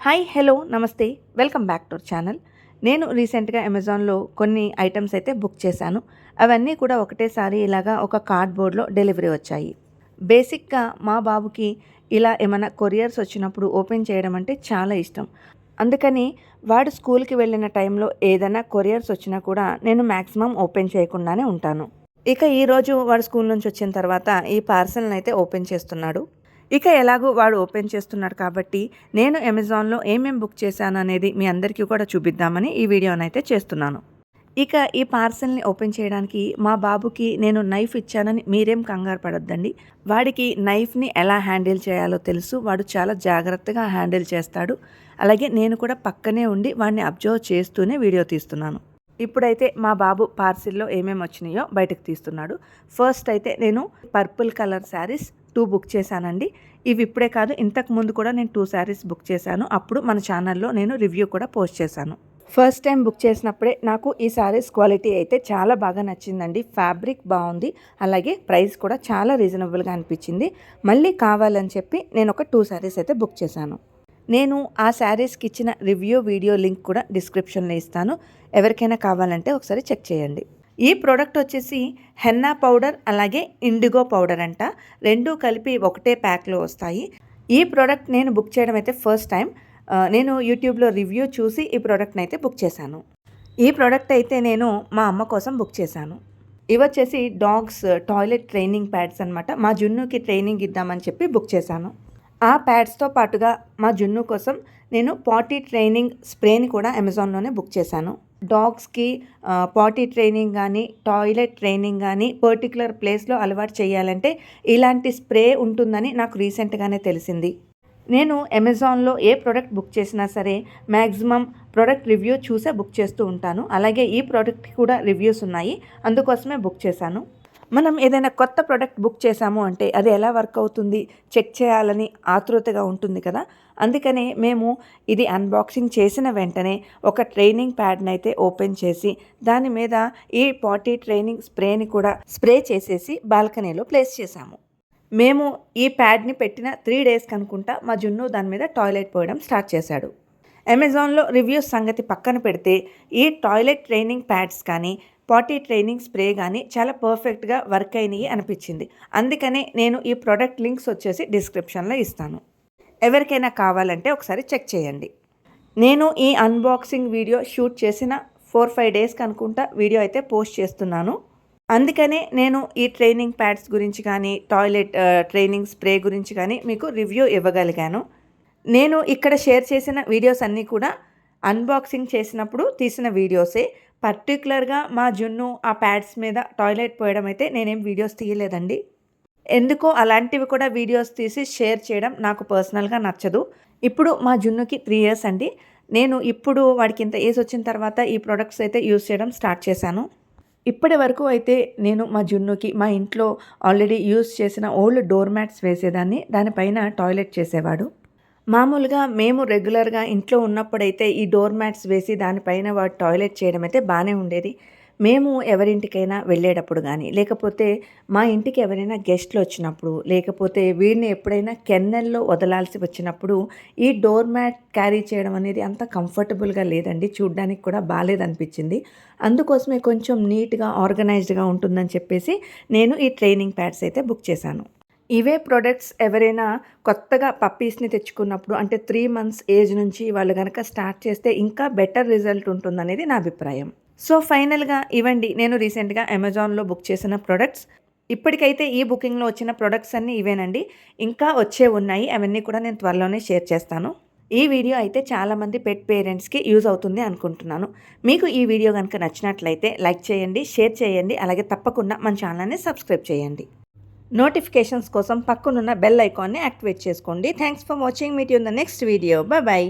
Hi hello నమస్తే welcome back to our channel. నేను రీసెంట్గా అమెజాన్లో కొన్ని ఐటమ్స్ అయితే బుక్ చేశాను. అవన్నీ కూడా ఒకటేసారి ఇలాగా ఒక కార్డ్బోర్డ్లో డెలివరీ వచ్చాయి. బేసిక్గా మా బాబుకి ఇలా ఏమైనా కొరియర్స్ వచ్చినప్పుడు ఓపెన్ చేయడం అంటే చాలా ఇష్టం. అందుకని వాడు స్కూల్కి వెళ్ళిన టైంలో ఏదైనా కొరియర్స్ వచ్చినా కూడా నేను మ్యాక్సిమం ఓపెన్ చేయకుండానే ఉంటాను. ఇక ఈరోజు వాడు స్కూల్ నుంచి వచ్చిన తర్వాత ఈ పార్సల్ని అయితే ఓపెన్ చేస్తున్నాడు. ఇక ఎలాగో వాడు ఓపెన్ చేస్తున్నాడు కాబట్టి నేను అమెజాన్లో ఏమేమి బుక్ చేశాను అనేది మీ అందరికీ కూడా చూపిద్దామని ఈ వీడియోనైతే చేస్తున్నాను. ఇక ఈ పార్సల్ని ఓపెన్ చేయడానికి మా బాబుకి నేను నైఫ్ ఇచ్చానని మీరేం కంగారు పడొద్దండి. వాడికి నైఫ్ని ఎలా హ్యాండిల్ చేయాలో తెలుసు. వాడు చాలా జాగ్రత్తగా హ్యాండిల్ చేస్తాడు. అలాగే నేను కూడా పక్కనే ఉండి వాడిని అబ్జర్వ్ చేస్తూనే వీడియో తీస్తున్నాను. ఇప్పుడైతే మా బాబు పార్సిల్లో ఏమేమి వచ్చినాయో బయటకు తీస్తున్నాడు. ఫస్ట్ అయితే నేను పర్పుల్ కలర్ శారీస్ 2 బుక్ చేశానండి. ఇవి ఇప్పుడే కాదు, ఇంతకు ముందు కూడా నేను 2 శారీస్ బుక్ చేశాను. అప్పుడు మన ఛానల్లో నేను రివ్యూ కూడా పోస్ట్ చేశాను. ఫస్ట్ టైం బుక్ చేసినప్పుడే నాకు ఈ శారీస్ క్వాలిటీ అయితే చాలా బాగా నచ్చిందండి. ఫ్యాబ్రిక్ బాగుంది, అలాగే ప్రైస్ కూడా చాలా రీజనబుల్గా అనిపించింది. మళ్ళీ కావాలని చెప్పి నేను ఒక 2 శారీస్ అయితే బుక్ చేశాను. నేను ఆ శారీస్కి ఇచ్చిన రివ్యూ వీడియో లింక్ కూడా డిస్క్రిప్షన్లో ఇస్తాను. ఎవరికైనా కావాలంటే ఒకసారి చెక్ చేయండి. ఈ ప్రోడక్ట్ వచ్చేసి హెన్నా పౌడర్ అలాగే ఇండిగో పౌడర్ అంట. 2 కలిపి ఒకటే ప్యాక్లో వస్తాయి. ఈ ప్రోడక్ట్ నేను బుక్ చేయడం అయితే ఫస్ట్ టైం. నేను యూట్యూబ్లో రివ్యూ చూసి ఈ ప్రోడక్ట్ని అయితే బుక్ చేశాను. ఈ ప్రోడక్ట్ అయితే నేను మా అమ్మ కోసం బుక్ చేశాను. ఇవి వచ్చేసి డాగ్స్ టాయిలెట్ ట్రైనింగ్ ప్యాడ్స్ అనమాట. మా జున్నుకి ట్రైనింగ్ ఇద్దామని చెప్పి బుక్ చేశాను. ఆ ప్యాడ్స్తో పాటుగా మా జున్ను కోసం నేను పాటీ ట్రైనింగ్ స్ప్రేని కూడా అమెజాన్లోనే బుక్ చేశాను. డాగ్స్కి పాటీ ట్రైనింగ్ కానీ టాయిలెట్ ట్రైనింగ్ కానీ పర్టికులర్ ప్లేస్లో అలవాటు చేయాలంటే ఇలాంటి స్ప్రే ఉంటుందని నాకు రీసెంట్గానే తెలిసింది. నేను అమెజాన్లో ఏ ప్రోడక్ట్ బుక్ చేసినా సరే మ్యాక్సిమం ప్రోడక్ట్ రివ్యూ చూసే బుక్ చేస్తూ ఉంటాను. అలాగే ఈ ప్రోడక్ట్కి కూడా రివ్యూస్ ఉన్నాయి, అందుకోసమే బుక్ చేశాను. మనం ఏదైనా కొత్త ప్రోడక్ట్ బుక్ చేశాము అంటే అది ఎలా వర్క్ అవుతుంది చెక్ చేయాలని ఆతృతగా ఉంటుంది కదా. అందుకనే మేము ఇది అన్బాక్సింగ్ చేసిన వెంటనే ఒక ట్రైనింగ్ ప్యాడ్ని అయితే ఓపెన్ చేసి దాని మీద ఈ పాటీ ట్రైనింగ్ స్ప్రేని కూడా స్ప్రే చేసేసి బాల్కనీలో ప్లేస్ చేశాము. మేము ఈ ప్యాడ్ని పెట్టిన 3 డేస్కి అనుకుంటా మా జున్ను దాని మీద టాయిలెట్ పోయడం స్టార్ట్ చేశాడు. అమెజాన్లో రివ్యూస్ సంగతి పక్కన పెడితే ఈ టాయిలెట్ ట్రైనింగ్ ప్యాడ్స్ కానీ పాటీ ట్రైనింగ్ స్ప్రే కానీ చాలా పర్ఫెక్ట్గా వర్క్ అయినాయి అనిపించింది. అందుకనే నేను ఈ ప్రోడక్ట్ లింక్స్ వచ్చేసి డిస్క్రిప్షన్లో ఇస్తాను. ఎవరికైనా కావాలంటే ఒకసారి చెక్ చేయండి. నేను ఈ అన్బాక్సింగ్ వీడియో షూట్ చేసిన 4-5 డేస్కి అనుకుంటా వీడియో అయితే పోస్ట్ చేస్తున్నాను. అందుకనే నేను ఈ ట్రైనింగ్ ప్యాడ్స్ గురించి కానీ టాయిలెట్ ట్రైనింగ్ స్ప్రే గురించి కానీ మీకు రివ్యూ ఇవ్వగలిగాను. నేను ఇక్కడ షేర్ చేసిన వీడియోస్ అన్నీ కూడా అన్బాక్సింగ్ చేసినప్పుడు తీసిన వీడియోసే. పర్టికులర్గా మా జున్ను ఆ ప్యాడ్స్ మీద టాయిలెట్ పోయడం అయితే నేనేం వీడియోస్ తీయలేదండి. ఎందుకో అలాంటివి కూడా వీడియోస్ తీసి షేర్ చేయడం నాకు పర్సనల్గా నచ్చదు. ఇప్పుడు మా జున్నుకి 3 ఇయర్స్ అండి. నేను ఇప్పుడు వాడికి ఇంత ఏజ్ వచ్చిన తర్వాత ఈ ప్రోడక్ట్స్ అయితే యూస్ చేయడం స్టార్ట్ చేశాను. ఇప్పటి వరకు అయితే నేను మా జున్నుకి మా ఇంట్లో ఆల్రెడీ యూస్ చేసిన ఓల్డ్ డోర్ మ్యాట్స్ వేసేదాన్ని, దానిపైన టాయిలెట్ చేసేవాడు. మామూలుగా మేము రెగ్యులర్గా ఇంట్లో ఉన్నప్పుడైతే ఈ డోర్ మ్యాట్స్ వేసి దానిపైన వాడు టాయిలెట్ చేయడం అయితే బాగానే ఉండేది. మేము ఎవరింటికైనా వెళ్ళేటప్పుడు కానీ లేకపోతే మా ఇంటికి ఎవరైనా గెస్ట్లు వచ్చినప్పుడు లేకపోతే వీడిని ఎప్పుడైనా కెన్నెల్లో వదలాల్సి వచ్చినప్పుడు ఈ డోర్ మ్యాట్ క్యారీ చేయడం అనేది అంత కంఫర్టబుల్గా లేదండి. చూడ్డానికి కూడా బాగాలేదనిపించింది. అందుకోసమే కొంచెం నీట్గా ఆర్గనైజ్డ్గా ఉంటుందని చెప్పేసి నేను ఈ ట్రైనింగ్ ప్యాడ్స్ అయితే బుక్ చేశాను. ఇవే ప్రోడక్ట్స్ ఎవరైనా కొత్తగా పప్పీస్ని తెచ్చుకున్నప్పుడు అంటే 3 months ఏజ్ నుంచి వాళ్ళు కనుక స్టార్ట్ చేస్తే ఇంకా బెటర్ రిజల్ట్ ఉంటుందనేది నా అభిప్రాయం. సో ఫైనల్గా ఇవండి నేను రీసెంట్గా అమెజాన్లో బుక్ చేసిన ప్రోడక్ట్స్. ఇప్పటికైతే ఈ బుకింగ్లో వచ్చిన ప్రోడక్ట్స్ అన్నీ ఇవేనండి. ఇంకా వచ్చే ఉన్నాయి, అవన్నీ కూడా నేను త్వరలోనే షేర్ చేస్తాను. ఈ వీడియో అయితే చాలామంది పెట్ పేరెంట్స్కి యూజ్ అవుతుంది అనుకుంటున్నాను. మీకు ఈ వీడియో కనుక నచ్చినట్లయితే లైక్ చేయండి, షేర్ చేయండి, అలాగే తప్పకుండా మన ఛానల్ని సబ్స్క్రైబ్ చేయండి. నోటిఫికేషన్స్ కోసం పక్కనున్న బెల్ ఐకాన్ని యాక్టివేట్ చేసుకోండి. Thanks for watching. Meet you in the next video. By by.